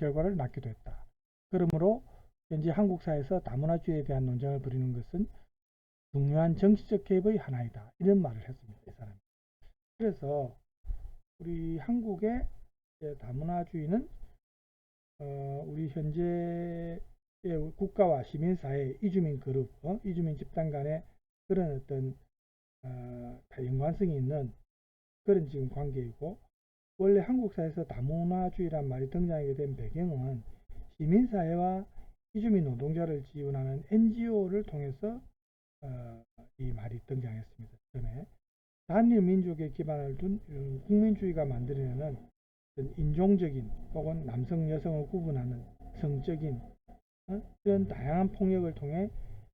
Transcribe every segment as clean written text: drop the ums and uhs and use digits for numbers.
결과를 낳기도 했다. 그러므로 현재 한국 사회에서 다문화주의에 대한 논쟁을 벌이는 것은 중요한 정치적 개입의 하나이다. 이런 말을 했습니다. 이 사람이. 그래서 우리 한국의 다문화주의는 우리 현재의 국가와 시민사회, 이주민 그룹, 이주민 집단 간의 그런 어떤 연관성이 있는 그런 지금 관계이고, 원래 한국 사회에서 다문화주의란 말이 등장하게 된 배경은 시민사회와 이주민 노동자를 지원하는 NGO를 통해서 이 말이 등장했습니다. 처음에 단일 민족에 기반을 둔 국민주의가 만들어내는 인종적인 혹은 남성 여성을 구분하는 성적인 이런 다양한 폭력을 통해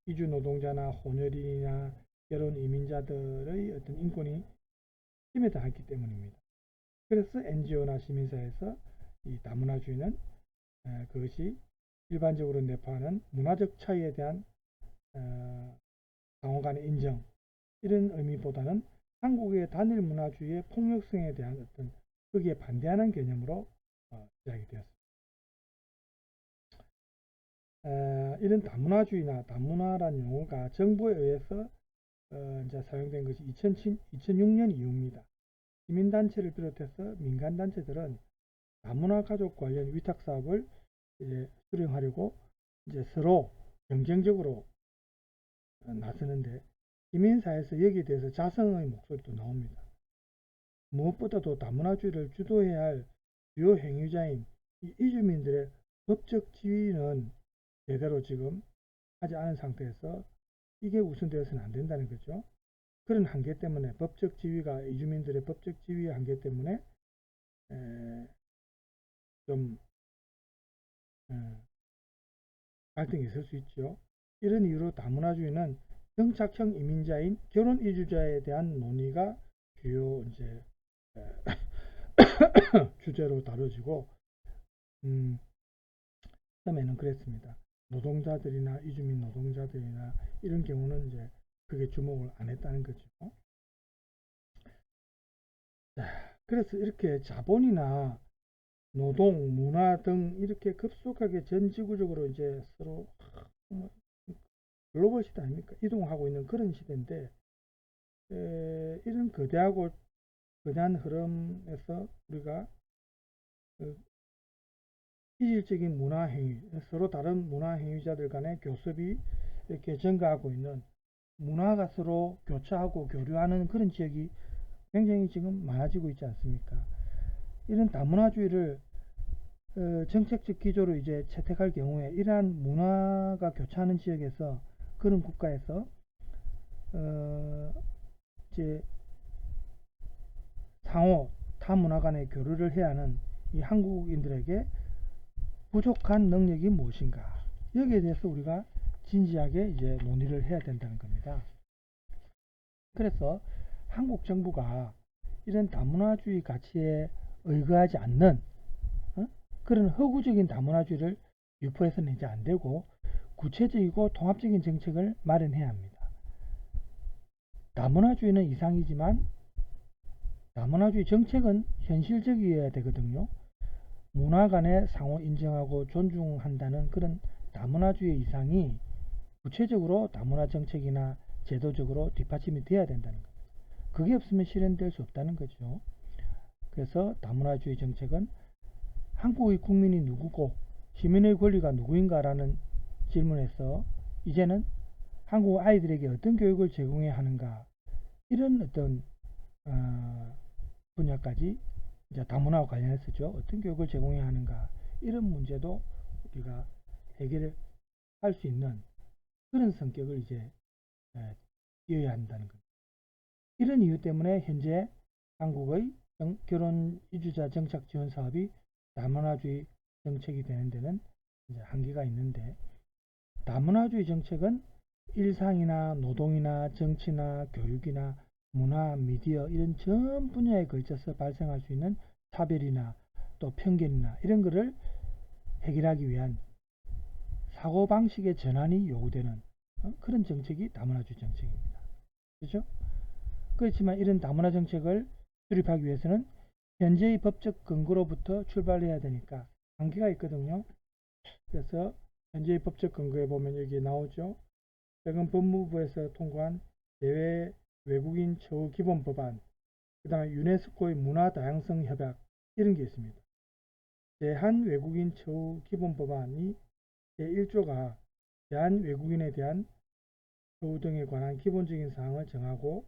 이주 노동자나 혼혈인이나 결혼 이민자들의 어떤 인권이 침해당했기 때문입니다. 그래서 NGO나 시민사회에서 이 다문화주의는 그것이 일반적으로 내포하는 문화적 차이에 대한 상호 간의 인정, 이런 의미보다는 한국의 단일 문화주의의 폭력성에 대한 어떤 거기에 반대하는 개념으로 시작이 되었습니다. 이런 다문화주의나 다문화란 용어가 정부에 의해서 이제 사용된 것이 2006년 이후입니다. 시민단체를 비롯해서 민간단체들은 다문화 가족 관련 위탁 사업을 이제 수령하려고 이제 서로 경쟁적으로 나서는데, 시민사회에서 여기에 대해서 자성의 목소리도 나옵니다. 무엇보다도 다문화주의를 주도해야 할 주요 행위자인 이주민들의 법적 지위는 제대로 지금 하지 않은 상태에서 이게 우선되어서는 안 된다는 거죠. 그런 한계 때문에, 법적 지위가, 이주민들의 법적 지위의 한계 때문에 좀 갈등이 있을 수 있죠. 이런 이유로 다문화주의는 정착형 이민자인 결혼 이주자에 대한 논의가 주요 이제 주제로 다뤄지고, 처음에는 그랬습니다. 노동자들이나 이주민 노동자들이나 이런 경우는 이제 그게 주목을 안 했다는 거죠. 그래서 이렇게 자본이나 노동, 문화 등 이렇게 급속하게 전 지구적으로 이제 서로 글로벌 시대 아닙니까? 이동하고 있는 그런 시대인데, 이런 거대한 흐름에서 우리가 이질적인 문화행위, 서로 다른 문화행위자들 간의 교섭이 이렇게 증가하고 있는, 문화가 서로 교차하고 교류하는 그런 지역이 굉장히 지금 많아지고 있지 않습니까? 이런 다문화주의를 정책적 기조로 이제 채택할 경우에 이러한 문화가 교차하는 지역에서, 그런 국가에서 이제 상호 타 문화 간의 교류를 해야 하는 이 한국인들에게 부족한 능력이 무엇인가, 여기에 대해서 우리가 진지하게 이제 논의를 해야 된다는 겁니다. 그래서 한국 정부가 이런 다문화주의 가치에 의거하지 않는 그런 허구적인 다문화주의를 유포해서는 이제 안 되고, 구체적이고 통합적인 정책을 마련해야 합니다. 다문화주의는 이상이지만 다문화주의 정책은 현실적이어야 되거든요. 문화 간에 상호 인정하고 존중한다는 그런 다문화주의 이상이 구체적으로 다문화 정책이나 제도적으로 뒷받침이 돼야 된다는 겁니다. 그게 없으면 실현될 수 없다는 거죠. 그래서 다문화주의 정책은 한국의 국민이 누구고 시민의 권리가 누구인가라는 질문에서 이제는 한국 아이들에게 어떤 교육을 제공해야 하는가, 이런 어떤 분야까지 이제 다문화와 관련해서죠. 어떤 교육을 제공해야 하는가, 이런 문제도 우리가 해결을 할 수 있는 그런 성격을 이제 띄어야 한다는 겁니다. 이런 이유 때문에 현재 한국의 결혼 이주자 정착 지원 사업이 다문화주의 정책이 되는 데는 이제 한계가 있는데, 다문화주의 정책은 일상이나 노동이나 정치나 교육이나 문화, 미디어 이런 전 분야에 걸쳐서 발생할 수 있는 차별이나 또 편견이나 이런 것을 해결하기 위한 사고방식의 전환이 요구되는 그런 정책이 다문화주의 정책입니다. 그렇죠? 그렇지만 이런 다문화 정책을 수립하기 위해서는 현재의 법적 근거로부터 출발해야 되니까 한계가 있거든요. 그래서 현재의 법적 근거에 보면 여기 나오죠. 최근 법무부에서 통과한 대외 외국인 처우 기본 법안, 그 다음에 유네스코의 문화 다양성 협약, 이런 게 있습니다. 제한 외국인 처우 기본 법안이 제1조가 제한 외국인에 대한 처우 등에 관한 기본적인 사항을 정하고,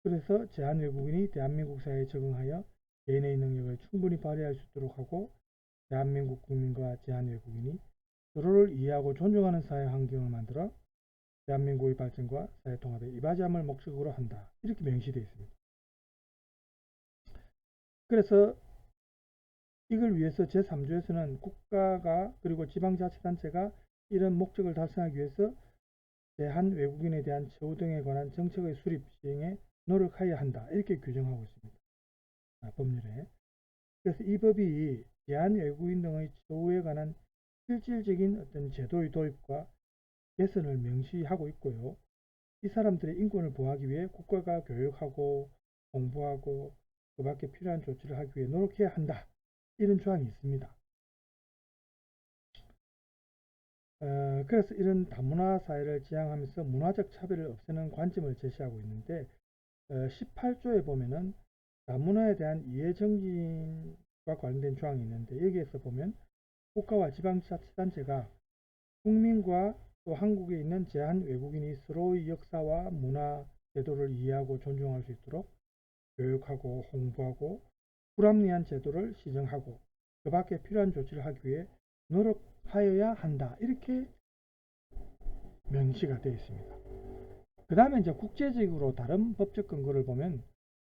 그래서 제한 외국인이 대한민국 사회에 적응하여 개인의 능력을 충분히 발휘할 수 있도록 하고, 대한민국 국민과 제한 외국인이 서로를 이해하고 존중하는 사회 환경을 만들어 대한민국의 발전과 사회 통합에 이바지함을 목적으로 한다. 이렇게 명시되어 있습니다. 그래서 이걸 위해서 제3조에서는 국가가 그리고 지방자치단체가 이런 목적을 달성하기 위해서 제한 외국인에 대한 처우 등에 관한 정책의 수립 시행에 노력하여야 한다. 이렇게 규정하고 있습니다. 법률에. 그래서 이 법이 제한 외국인 등의 처우에 관한 실질적인 어떤 제도의 도입과 개선을 명시하고 있고요. 이 사람들의 인권을 보호하기 위해 국가가 교육하고 공부하고 그 밖에 필요한 조치를 하기 위해 노력해야 한다. 이런 조항이 있습니다. 그래서 이런 다문화 사회를 지향하면서 문화적 차별을 없애는 관점을 제시하고 있는데 18조에 보면은 다문화에 대한 이해 정신과 관련된 조항이 있는데 여기에서 보면 국가와 지방자치단체가 국민과 또 한국에 있는 제한 외국인이 서로의 역사와 문화, 제도를 이해하고 존중할 수 있도록 교육하고 홍보하고 불합리한 제도를 시정하고 그 밖에 필요한 조치를 하기 위해 노력하여야 한다. 이렇게 명시가 되어 있습니다. 그 다음에 이제 국제적으로 다른 법적 근거를 보면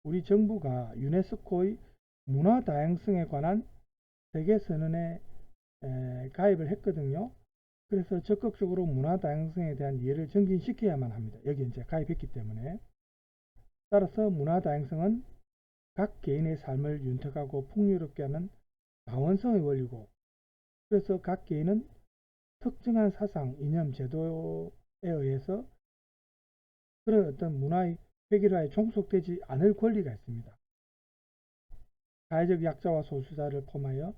우리 정부가 유네스코의 문화 다양성에 관한 세계선언에 가입을 했거든요. 그래서 적극적으로 문화 다양성에 대한 이해를 증진시켜야만 합니다. 여기 이제 가입했기 때문에. 따라서 문화 다양성은 각 개인의 삶을 윤택하고 풍요롭게 하는 다원성의 원리고, 그래서 각 개인은 특정한 사상, 이념, 제도에 의해서 그런 어떤 문화의 획일화에 종속되지 않을 권리가 있습니다. 사회적 약자와 소수자를 포함하여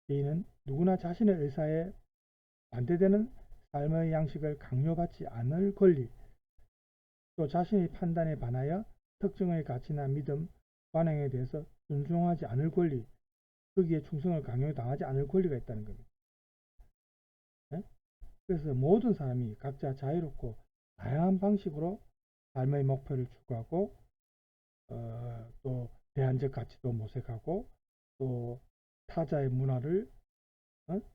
개인은 누구나 자신의 의사에 반대되는 삶의 양식을 강요받지 않을 권리, 또 자신의 판단에 반하여 특정의 가치나 믿음, 관행에 대해서 존중하지 않을 권리, 거기에 충성을 강요당하지 않을 권리가 있다는 겁니다. 네? 그래서 모든 사람이 각자 자유롭고 다양한 방식으로 삶의 목표를 추구하고 또 대안적 가치도 모색하고 또 타자의 문화를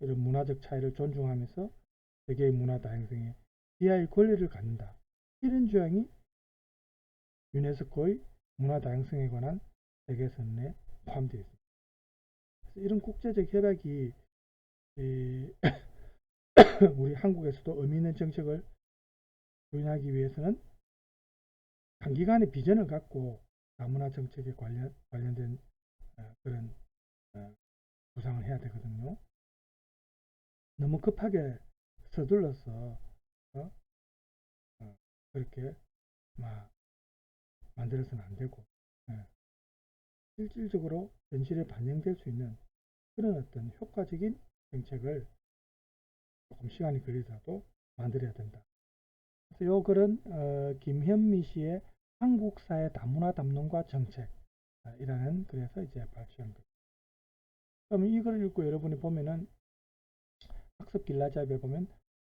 이런 문화적 차이를 존중하면서 세계의 문화 다양성에 비할 권리를 갖는다. 이런 조항이 유네스코의 문화 다양성에 관한 세계선언에 포함되어 있습니다. 그래서 이런 국제적 협약이 우리 한국에서도 의미 있는 정책을 구현하기 위해서는 단기간의 비전을 갖고 다문화 정책에 관련된 그런 구상을 해야 되거든요. 너무 급하게 서둘러서 그렇게 막 만들어서는 안 되고 실질적으로 현실에 반영될 수 있는 그런 어떤 효과적인 정책을 조금 시간이 걸리더라도 만들어야 된다. 그래서 이 글은 김현미 씨의 한국사회 다문화 담론과 정책이라는 글에서 이제 발표한 거죠. 그럼 이 글을 읽고 여러분이 보면은 학습 길라잡에 보면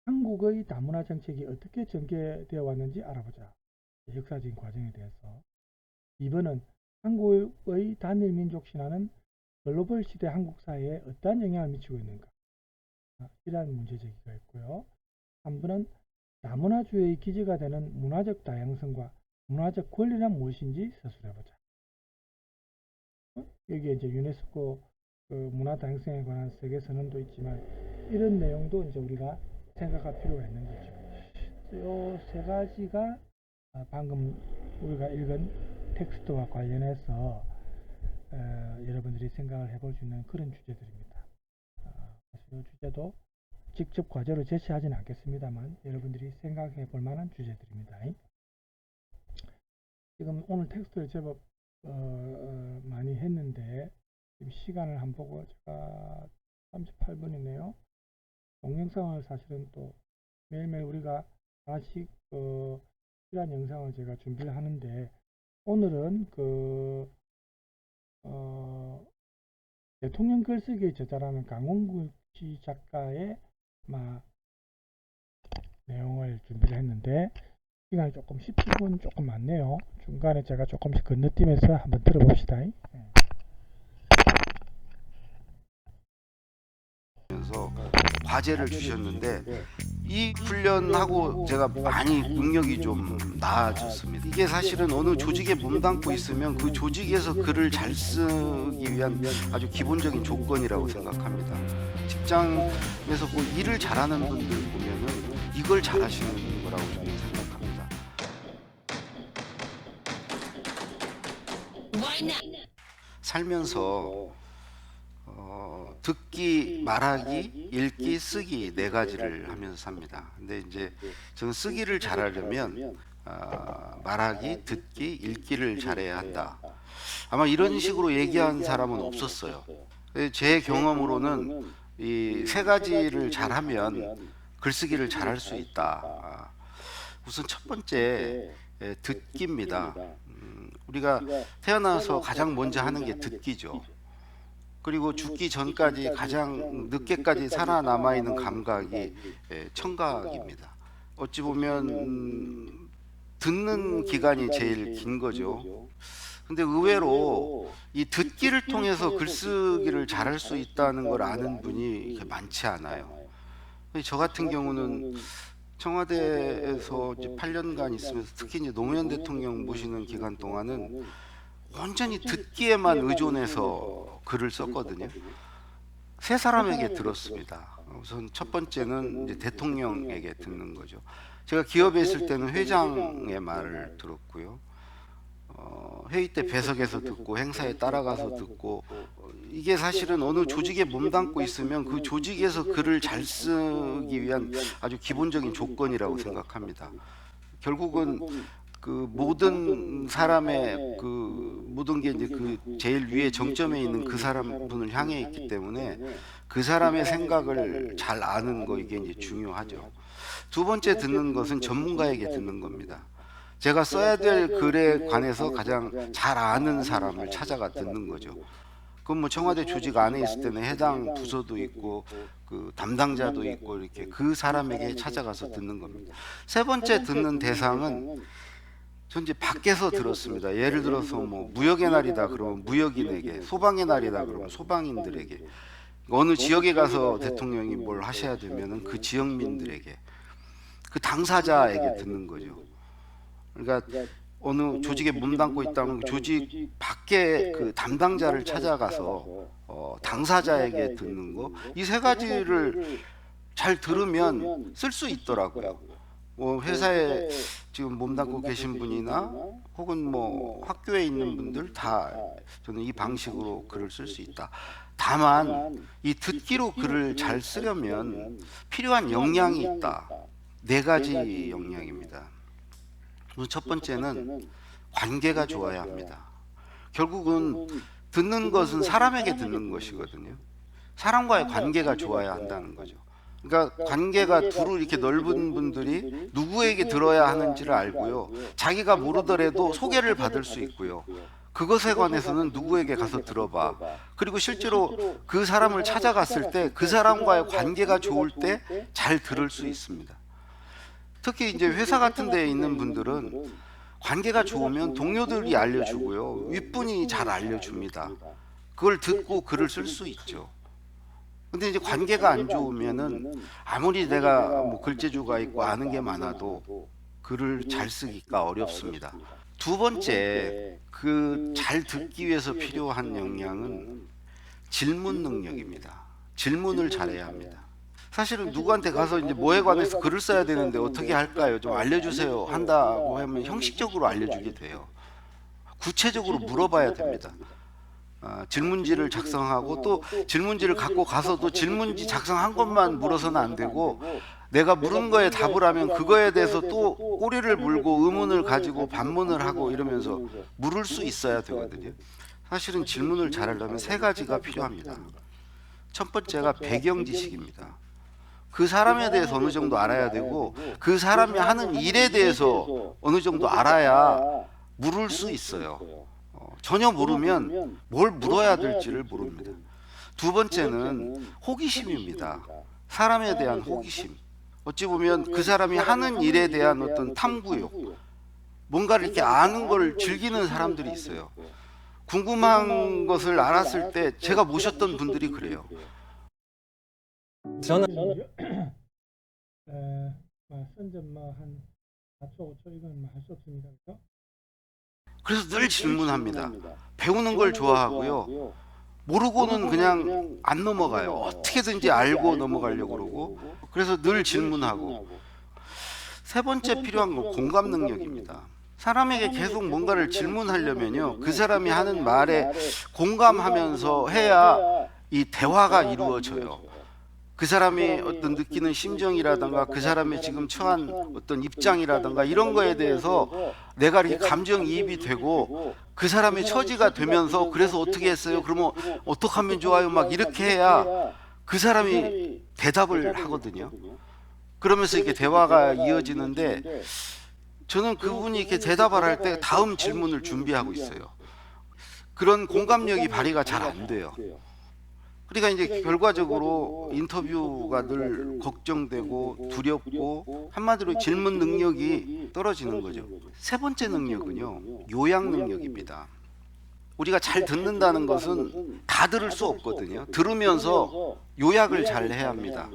한국의 다문화 정책이 어떻게 전개되어 왔는지 알아보자. 역사적인 과정에 대해서. 2번은 한국의 단일 민족 신화는 글로벌 시대 한국 사회에 어떠한 영향을 미치고 있는가. 이러한 문제 제기가 있고요. 3번은 다문화주의의 기지가 되는 문화적 다양성과 문화적 권리란 무엇인지 서술해보자. 여기에 이제 유네스코 그 문화 다양성에 관한 세계 선언도 있지만 이런 내용도 이제 우리가 생각할 필요가 있는 거죠. 이 세 가지가 방금 우리가 읽은 텍스트와 관련해서 여러분들이 생각을 해볼 수 있는 그런 주제들입니다. 이 주제도 직접 과제로 제시하지는 않겠습니다만 여러분들이 생각해 볼 만한 주제들입니다. 지금 오늘 텍스트를 제법 많이 했는데 지금 시간을 한번 보고 제가 38분이네요. 동영상을 사실은 또 매일매일 우리가 하나씩 필요한 영상을 제가 준비를 하는데, 오늘은 대통령 글쓰기 저자라는 강원구시 작가의 내용을 준비를 했는데, 시간이 조금 17분 조금 많네요. 중간에 제가 조금씩 건너뛰면서 한번 들어봅시다. 그래서 과제를 주셨는데 이 훈련하고 제가 많이 능력이 좀 나아졌습니다. 이게 사실은 어느 조직에 몸담고 있으면 그 조직에서 글을 잘 쓰기 위한 아주 기본적인 조건이라고 생각합니다. 직장에서 뭐 일을 잘하는 분들 보면은 이걸 잘하시는 거라고 저는 생각합니다. 살면서 듣기, 말하기, 읽기, 쓰기 네 가지를 하면서 삽니다. 근데 이제 저는 쓰기를 잘하려면 말하기, 듣기, 읽기를 잘해야 한다. 아마 이런 식으로 얘기한 사람은 없었어요. 제 경험으로는 이 세 가지를 잘하면 글쓰기를 잘할 수 있다. 우선 첫 번째 듣기입니다. 우리가 태어나서 가장 먼저 하는 게 듣기죠. 그리고 죽기 전까지 가장 늦게까지 살아남아 있는 감각이 청각입니다. 어찌 보면 듣는 기간이 제일 긴 거죠. 근데 의외로 이 듣기를 통해서 글쓰기를 잘할 수 있다는 걸 아는 분이 많지 않아요. 저 같은 경우는 청와대에서 이제 8년간 있으면서 특히 이제 노무현 대통령 모시는 기간 동안은 완전히 듣기에만 의존해서 글을 썼거든요. 세 사람에게 들었습니다. 우선 첫 번째는 이제 대통령에게 듣는 거죠. 제가 기업에 있을 때는 회장의 말을 들었고요. 회의 때 배석해서 듣고 행사에 따라가서 듣고, 이게 사실은 어느 조직에 몸담고 있으면 그 조직에서 글을 잘 쓰기 위한 아주 기본적인 조건이라고 생각합니다. 결국은 그 모든 사람의 그 모든 게 이제 그 제일 위에 정점에 있는 그 사람 분을 향해 있기 때문에 그 사람의 생각을 잘 아는 거, 이게 이제 중요하죠. 두 번째 듣는 것은 전문가에게 듣는 겁니다. 제가 써야 될 글에 관해서 가장 잘 아는 사람을 찾아가 듣는 거죠. 그럼 뭐 청와대 조직 안에 있을 때는 해당 부서도 있고 그 담당자도 있고 이렇게 그 사람에게 찾아가서 듣는 겁니다. 세 번째 듣는 대상은 전 이제 밖에서 들었습니다. 예를 들어서 뭐 무역의 날이다 그러면 무역인에게, 소방의 날이다 그러면 소방인들에게, 어느 지역에 가서 대통령이 뭘 하셔야 되면은 그 지역민들에게, 그 당사자에게 듣는 거죠. 그러니까 어느 조직에 몸담고 있다면 그 조직 밖에 그 담당자를 찾아가서 당사자에게 듣는 거, 이 세 가지를 잘 들으면 쓸 수 있더라고요. 뭐 회사에 지금 몸담고 계신 분이나 혹은 뭐 학교에 있는 분들 다 저는 이 방식으로 글을 쓸 수 있다. 다만 이 듣기로 글을 잘 쓰려면 필요한 역량이 있다. 네 가지 역량입니다. 첫 번째는 관계가 좋아야 합니다. 결국은 듣는 것은 사람에게 듣는 것이거든요. 사람과의 관계가 좋아야 한다는 거죠. 그러니까 관계가 두루 이렇게 넓은 분들이 누구에게 들어야 하는지를 알고요. 자기가 모르더라도 소개를 받을 수 있고요. 그것에 관해서는 누구에게 가서 들어봐. 그리고 실제로 그 사람을 찾아갔을 때 그 사람과의 관계가 좋을 때 잘 들을 수 있습니다. 특히 이제 회사 같은 데에 있는 분들은 관계가 좋으면 동료들이 알려주고요. 윗분이 잘 알려줍니다. 그걸 듣고 글을 쓸 수 있죠. 근데 이제 관계가 안 좋으면은 아무리 내가 뭐 글재주가 있고 아는 게 많아도 글을 잘 쓰기가 어렵습니다. 두 번째, 그 잘 듣기 위해서 필요한 역량은 질문 능력입니다. 질문을 잘해야 합니다. 사실은 누구한테 가서 이제 뭐에 관해서 글을 써야 되는데 어떻게 할까요? 좀 알려주세요 한다고 하면 형식적으로 알려주게 돼요. 구체적으로 물어봐야 됩니다. 질문지를 작성하고 또 질문지를 갖고 가서도 질문지 작성한 것만 물어서는 안 되고, 내가 물은 거에 답을 하면 그거에 대해서 또 꼬리를 물고 의문을 가지고 반문을 하고 이러면서 물을 수 있어야 되거든요. 사실은 질문을 잘하려면 세 가지가 필요합니다. 첫 번째가 배경 지식입니다. 그 사람에 대해서 어느 정도 알아야 되고 그 사람이 하는 일에 대해서 어느 정도 알아야 물을 수 있어요. 전혀 모르면 뭘 물어야 될지를 모릅니다. 두 번째는 호기심입니다. 사람에 대한 호기심. 어찌 보면 그 사람이 하는 일에 대한 어떤 탐구욕, 뭔가를 이렇게 아는 걸 즐기는 사람들이 있어요. 궁금한 것을 알았을 때 제가 모셨던 분들이 그래요. 저는 선전 뭐한 4초 5초 이건 뭐 할 수 없습니다. 그렇죠? 그래서 늘 질문합니다. 배우는 걸 좋아하고요. 모르고는 그냥 안 넘어가요. 어떻게든지 알고 넘어가려고 그러고. 그래서 늘 질문하고. 세 번째 필요한 건 공감 능력입니다. 사람에게 계속 뭔가를 질문하려면요, 그 사람이 하는 말에 공감하면서 해야 이 대화가 이루어져요. 그 사람이 어떤 느끼는 심정이라든가 그 사람의 지금 처한 어떤 입장이라든가 이런 거에 대해서 내가 이렇게 감정이입이 되고 그 사람의 처지가 되면서 그래서 어떻게 했어요? 그러면 어떻게 하면 좋아요? 막 이렇게 해야 그 사람이 대답을 하거든요. 그러면서 이렇게 대화가 이어지는데 저는 그분이 이렇게 대답을 할 때 다음 질문을 준비하고 있어요. 그런 공감력이 발휘가 잘 안 돼요. 그러니까 이제 결과적으로 인터뷰가 늘 걱정되고 두렵고 한마디로 질문 능력이 떨어지는 거죠. 세 번째 능력은요, 요약 능력입니다. 우리가 잘 듣는다는 것은 다 들을 수 없거든요. 들으면서 요약을 잘 해야 합니다.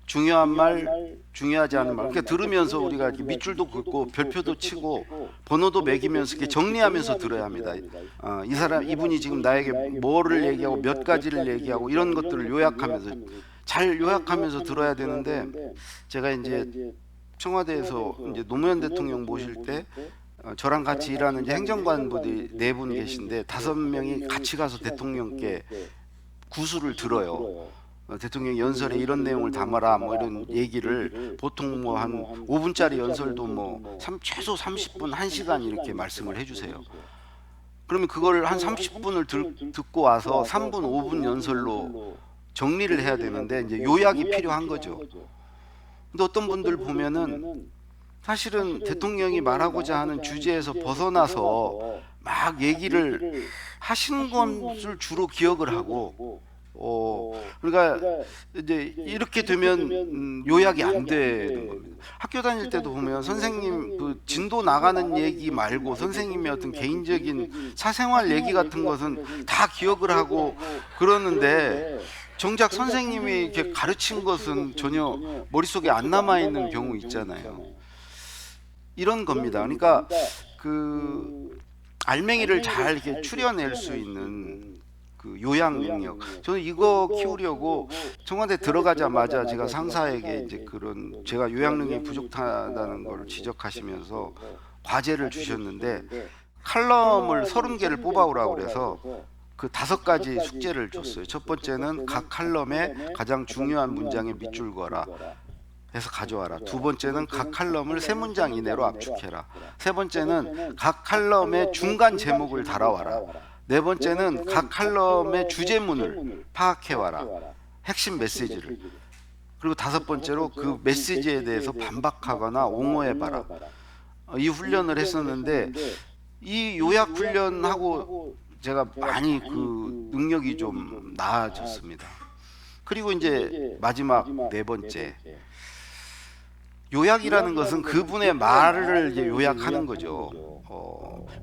중요한 말, 중요하지 않은 말. 그러니까 들으면서 우리가 이렇게 밑줄도 긋고 별표도 치고 번호도 매기면서 이렇게 정리하면서 들어야 합니다. 이 사람, 이분이 지금 나에게 뭐를 얘기하고 몇 가지를 얘기하고 이런 것들을 요약하면서 잘 요약하면서 들어야 되는데 제가 이제 청와대에서 이제 노무현 대통령 모실 때 저랑 같이 일하는 이제 행정관분들이 4분 계신데 5명이 같이 가서 대통령께 구술을 들어요. 대통령 연설에 이런 내용을 담아라 뭐 이런 얘기를 보통 뭐 한 5분짜리 연설도 뭐 최소 30분 1시간 이렇게 말씀을 해주세요. 그러면 그걸 한 30분을 듣고 와서 3분 5분 연설로 정리를 해야 되는데 이제 요약이 필요한 거죠. 근데 어떤 분들 보면은 사실은 대통령이 말하고자 하는 주제에서 벗어나서 막 얘기를 하시는 것을 주로 기억을 하고 그러니까 이제 이렇게 되면 요약이 안 되는 겁니다. 학교 다닐 때도 보면 선생님 그 진도 나가는 얘기 말고 선생님의 어떤 개인적인 사생활 얘기 같은 것은 다 기억을 하고 그러는데 정작 선생님이 이렇게 가르친 것은 전혀 머릿속에 안 남아 있는 경우 있잖아요. 이런 겁니다. 그러니까 그 알맹이를 잘 이렇게 추려낼 수 있는 그 요약 능력. 저는 이거 키우려고 청와대 들어가자마자 제가 상사에게 이제 그런 제가 요약 능력이 부족하다는 걸 지적하시면서 과제를 주셨는데 칼럼을 30개를 뽑아오라고 그래서 그 5가지 숙제를 줬어요. 첫 번째는 각 칼럼에 가장 중요한 문장에 밑줄 그어라 해서 가져와라. 두 번째는 각 칼럼을 3문장 이내로 압축해라. 세 번째는 각 칼럼의 중간 제목을 달아와라. 네 번째는 각 칼럼의 주제문을 파악해와라. 핵심 메시지를. 그리고 5번째로 그 메시지에 대해서 반박하거나 옹호해봐라. 이 훈련을 했었는데 이 요약 훈련하고 제가 많이 그 능력이 좀 나아졌습니다. 그리고 이제 마지막 4번째. 요약이라는 것은 그분의 말을 이제 요약하는 거죠.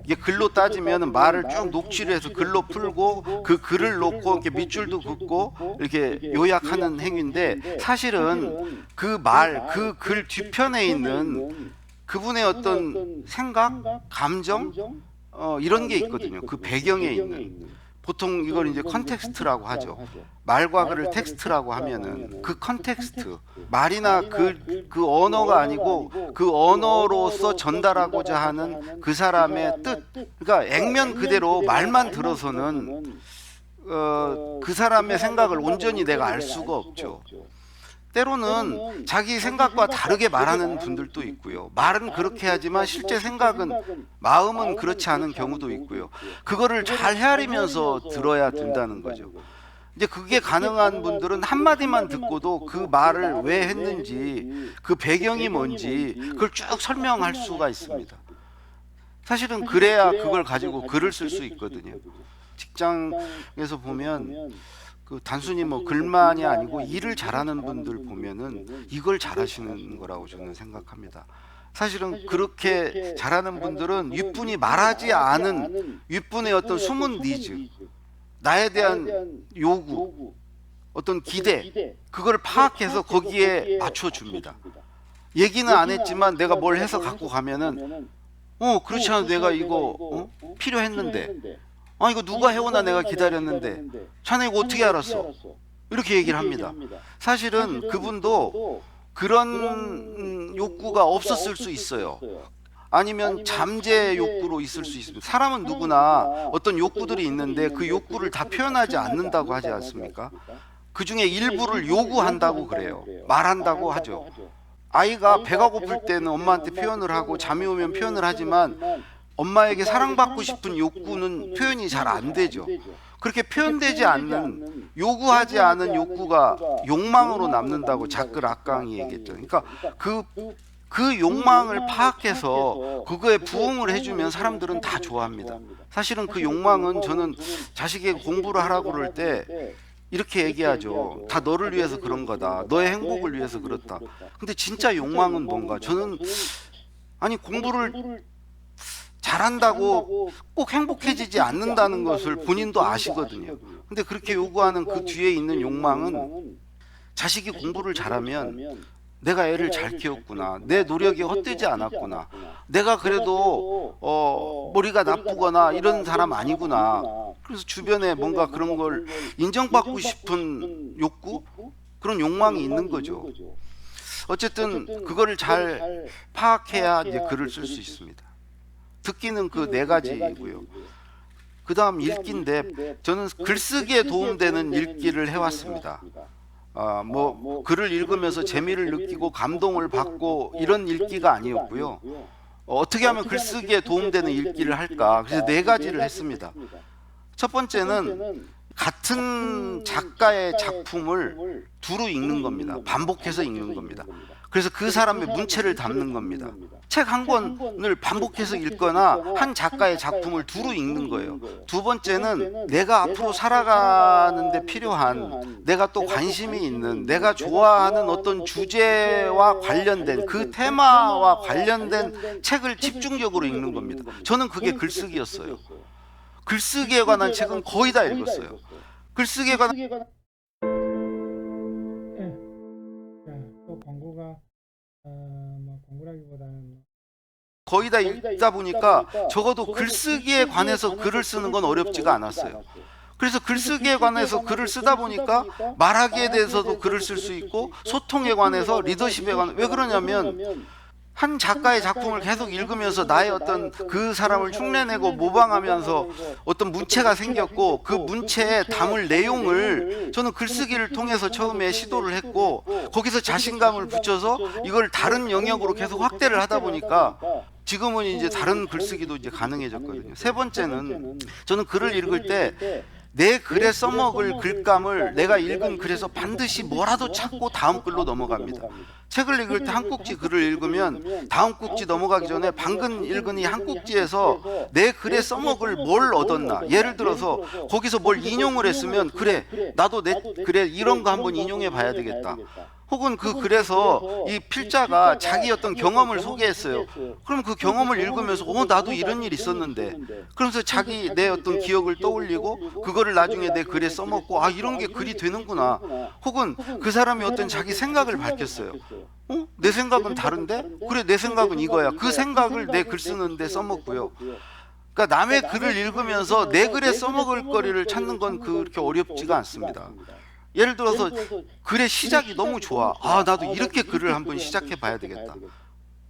이게 글로 따지면 말을 쭉 녹취를 해서 글로 풀고 그 글을 놓고 이렇게 밑줄도 긋고 이렇게 요약하는 행위인데 사실은 그 말, 그 글 뒤편에 있는 그분의 어떤 생각, 감정 이런 게 있거든요. 그 배경에 있는. 보통 이걸 이제 컨텍스트라고 하죠. 말과 글을 텍스트라고 하면은 그 컨텍스트, 말이나 그 언어가 아니고 그 언어로서 전달하고자 하는 그 사람의 뜻. 그러니까 액면 그대로 말만 들어서는 그 사람의 생각을 온전히 내가 알 수가 없죠. 때로는 자기 생각과 다르게 말하는 분들도 있고요. 말은 그렇게 하지만 실제 생각은, 마음은 그렇지 않은 경우도 있고요. 그거를 잘 헤아리면서 들어야 된다는 거죠. 이제 그게 가능한 분들은 한마디만 듣고도 그 말을 왜 했는지, 그 배경이 뭔지 그걸 쭉 설명할 수가 있습니다. 사실은 그래야 그걸 가지고 글을 쓸 수 있거든요. 직장에서 보면 그 단순히 뭐 글만이 아니고 일을 잘하는 분들 보면은 이걸 잘하시는 거라고 저는 생각합니다. 사실은 그렇게 잘하는 분들은 윗분이 말하지 않은 윗분의 어떤 숨은 니즈, 나에 대한 요구, 어떤 기대, 그걸 파악해서 거기에 맞춰줍니다. 얘기는 안 했지만 내가 뭘 해서 갖고 가면은 그렇지 않아도 내가 이거 필요했는데, 이거 누가 해오나 내가 기다렸는데 자네 이거 어떻게 알았어? 이렇게 얘기를 합니다. 사실은 그분도 그런 욕구가 없었을 수 있어요. 아니면 잠재 욕구로 있을 수 있습니다. 사람은 누구나 어떤 욕구들이 있는데 그 욕구를 다 표현하지 않는다고 하지 않습니까? 그 중에 일부를 요구한다고 그래요. 말한다고 하죠. 아이가 배가 고플 때는 엄마한테 표현을 하고 잠이 오면 표현을 하지만 엄마에게 사랑받고 싶은 욕구는 표현이 잘 안 되죠. 그렇게 표현되지 않는, 요구하지 않은 욕구가 욕망으로 남는다고 자크 락강이 얘기했죠. 그러니까 그 욕망을 파악해서 그거에 부응을 해주면 사람들은 다 좋아합니다. 사실은 그 욕망은, 저는 자식에게 공부를 하라고 그럴 때 이렇게 얘기하죠. 다 너를 위해서 그런 거다. 너의 행복을 위해서 그렇다. 근데 진짜 욕망은 뭔가? 저는 공부를 잘한다고 꼭 행복해지지 않는다는 것을 본인도 아시거든요. 근데 그렇게 요구하는 그 뒤에 있는 욕망은, 자식이 공부를 잘하면 내가 애를 잘 키웠구나, 내 노력이 헛되지 않았구나, 내가 그래도 머리가 나쁘거나 이런 사람 아니구나. 그래서 주변에 뭔가 그런 걸 인정받고 싶은 욕구, 그런 욕망이 있는 거죠. 어쨌든 그거를 잘 파악해야 이제 글을 쓸 수 있습니다. 듣기는 그 네 가지고요. 그 다음 읽기인데, 저는 글쓰기에 도움되는 읽기를 해왔습니다. 글을 읽으면서 재미를 느끼고 감동을 받고 이런 읽기가 아니었고요. 어떻게 하면 글쓰기에 도움되는 읽기를 할까? 그래서 네 가지를 했습니다. 첫 번째는 같은 작가의 작품을 두루 읽는 겁니다. 반복해서 읽는 겁니다. 그래서 그 사람의 문체를 담는 겁니다. 책 한 권을 반복해서 읽거나 한 작가의 작품을 두루 읽는 거예요. 두 번째는 내가 앞으로 살아가는 데 필요한, 내가 또 관심이 있는, 내가 좋아하는 어떤 주제와 관련된, 그 테마와 관련된 책을 집중적으로 읽는 겁니다. 저는 그게 글쓰기였어요. 글쓰기에 관한 책은 거의 다 읽었어요. 글쓰기에 관한 또 광고가 광고라기보다는 거의 다 읽다 보니까 적어도 글쓰기에 관해서 글을 쓰는 건 어렵지가 않았어요. 그래서 글쓰기에 관해서 글을 쓰다 보니까 말하기에 대해서도 글을 쓸 수 있고, 소통에 관해서, 리더십에 관해서. 왜 그러냐면 한 작가의 작품을 계속 읽으면서 나의 어떤 그 사람을 흉내내고 모방하면서 어떤 문체가 생겼고, 그 문체에 담을 내용을 저는 글쓰기를 통해서 처음에 시도를 했고, 거기서 자신감을 붙여서 이걸 다른 영역으로 계속 확대를 하다 보니까 지금은 이제 다른 글쓰기도 이제 가능해졌거든요. 세 번째는, 저는 글을 읽을 때 내 글에 써먹을 글감을 내가 읽은 글에서 반드시 뭐라도 찾고 다음 글로 넘어갑니다. 책을 읽을 때 한 꼭지 글을 읽으면 다음 꼭지 넘어가기 전에 방금 읽은 이 한 꼭지에서 내 글에 써먹을 뭘 얻었나, 예를 들어서 거기서 뭘 인용을 했으면, 그래 나도 내 글에 이런 거 한번 인용해 봐야 되겠다. 혹은 그 글에서 이 필자가 자기 어떤 경험을 소개했어요. 그럼 그 경험을 읽으면서 나도 이런 일 있었는데, 그러면서 자기 내 어떤 기억을 떠올리고 그거를 나중에 내 글에 써먹고, 이런 게 글이 되는구나. 혹은 그 사람이 어떤 자기 생각을 밝혔어요. 내 생각은 다른데? 그래, 내 생각은 이거야. 그 생각을 내 글 쓰는데 써먹고요. 그러니까 남의 글을 읽으면서 내 글에 써먹을 거리를 찾는 건 그렇게 어렵지가 않습니다. 예를 들어서 글의 시작이 너무 좋아. 나도 이렇게 글을 한번 시작해 봐야 되겠다.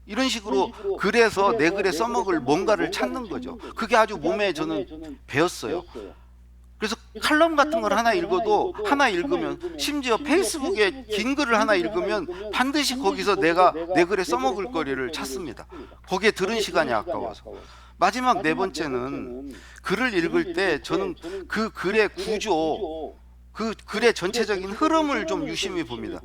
이런 식으로 글에서 내 글에 써먹을 뭔가를 찾는 거죠. 그게 아주 몸에 저는 배웠어요. 그래서 칼럼 같은 걸 하나 읽어도, 하나 읽으면, 심지어 페이스북에 긴 글을 하나 읽으면 반드시 거기서 내가 내 글에 써먹을 거리를 찾습니다. 거기에 들은 시간이 아까워서. 마지막 네 번째는, 글을 읽을 때 저는 그 글의 구조, 그 글의 전체적인 흐름을 좀 유심히 봅니다.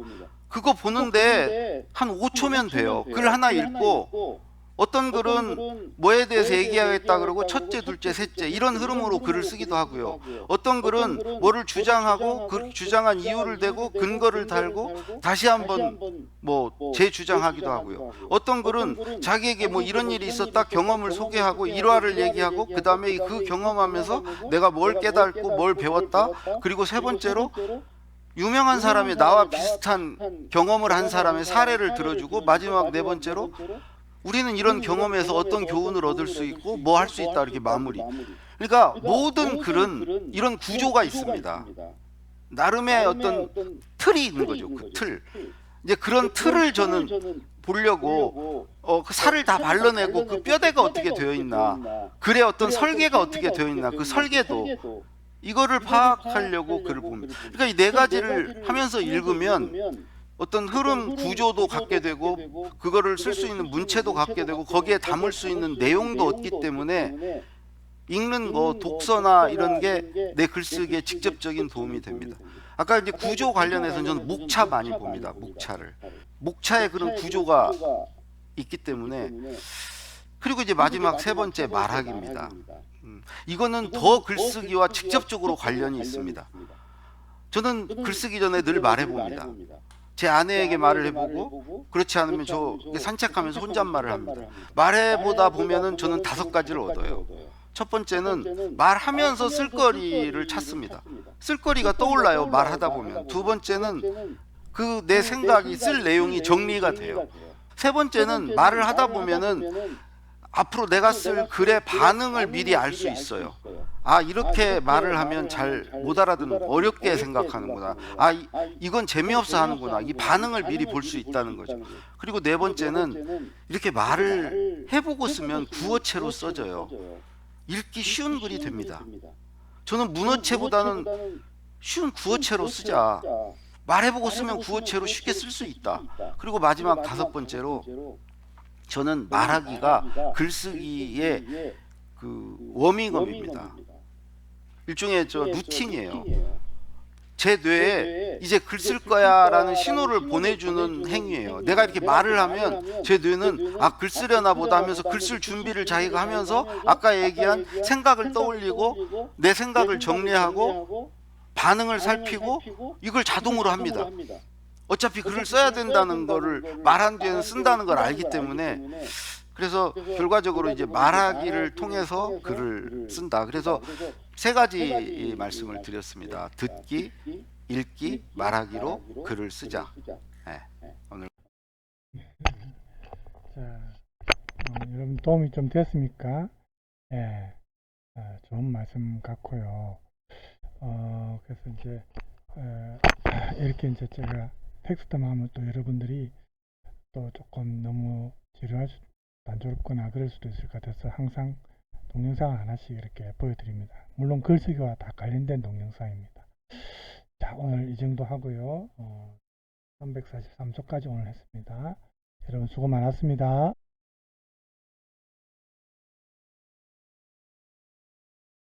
그거 보는데 한 5초면 돼요. 글 하나 읽고 어떤 글은 뭐에 대해서 얘기하겠다 그러고 첫째, 둘째, 셋째 이런 흐름으로 글을 쓰기도 하고요. 어떤 글은 뭐를 주장하고 그 주장한 이유를 대고 근거를 달고 다시 한번 뭐 재주장하기도 하고요. 어떤 글은 자기에게 뭐 이런 일이 있었다 경험을 소개하고 일화를 얘기하고 그 다음에 그 경험하면서 내가 뭘 깨닫고 뭘 배웠다. 그리고 세 번째로 유명한 사람이 나와 비슷한 경험을 한 사람의 사례를 들어주고 마지막 네 번째로 우리는 이런 경험에서 어떤 교훈을 얻을 수 있고 뭐 할 수 있다 이렇게 마무리. 그러니까 모든 글은 이런 구조가 있습니다. 나름의 어떤 틀이 있는 거죠. 그 틀. 이제 그런 틀을 저는 보려고 그 살을 다 발라내고 그 뼈대가 어떻게 되어 있나, 글의 어떤 설계가 어떻게 되어 있나, 그 설계도 이거를 파악하려고 글을 봅니다. 그러니까 이 네 가지를 하면서 읽으면 어떤 흐름 구조도 갖게 되고 그거를 쓸 수 있는 문체도 갖게 되고 거기에 담을 수 있는 내용도 얻기 때문에 읽는 거 독서나 이런 게 내 글쓰기에 직접적인 도움이 됩니다. 아까 이제 구조 관련해서는 저는 목차 많이 봅니다. 목차에 그런 구조가 있기 때문에. 그리고 이제 마지막 세 번째 말하기입니다. 이거는 더 글쓰기와 직접적으로 관련이 있습니다. 저는 글쓰기 전에 늘 말해봅니다. 제 아내에게 말을 해보고 그렇지 않으면 저 산책하면서 혼잣말을 합니다. 말해보다 보면은 저는 5가지를 얻어요. 첫 번째는 말하면서 쓸거리를 찾습니다. 쓸거리가 떠올라요. 말하다 보면. 두 번째는 그 내 생각이 쓸 내용이 정리가 돼요. 세 번째는 말을 하다 보면은 앞으로 내가 쓸 글의 반응을 미리 알 수 있어요. 아, 이렇게 말을 하면 잘 못 알아듣는, 어렵게 생각하는구나. 아, 이건 재미없어 하는구나. 이 반응을 미리 볼 수 있다는 거죠. 그리고 네 번째는 이렇게 말을 해보고 쓰면 구어체로 써져요. 읽기 쉬운 글이 됩니다. 저는 문어체보다는 쉬운 구어체로 쓰자. 말해보고 쓰면 구어체로 쉽게 쓸 수 있다. 그리고 마지막 5번째로 저는 말하기가 글쓰기의 그 워밍업입니다. 일종의 루틴이에요. 제 뇌에 이제 글 쓸 거야 라는 신호를 보내주는 행위예요. 내가 이렇게 말을 하면 제 뇌는 아, 글 쓰려나 보다 하면서 글 쓸 준비를 자기가 하면서 아까 얘기한 생각을 떠올리고 내 생각을 정리하고 반응을 살피고 이걸 자동으로 합니다. 어차피 글을 써야 된다는 거를 말한 뒤에는 쓴다는 걸 알기 때문에. 그래서 결과적으로 이제 말하기를 통해서 글을 쓴다. 그래서 3가지 말씀을 드렸습니다. 듣기, 읽기, 말하기로 글을 쓰자. 네, 오늘 자, 여러분 도움이 좀 됐습니까? 예, 좋은 말씀 같고요. 그래서 이제 이렇게 이제 제가 텍스트만 하면 또 여러분들이 또 조금 너무 지루할 수, 단조롭거나 그럴 수도 있을 것 같아서 항상 동영상을 하나씩 이렇게 보여드립니다. 물론 글쓰기와 다 관련된 동영상입니다. 자, 오늘 이 정도 하고요. 343초까지 오늘 했습니다. 여러분 수고 많았습니다.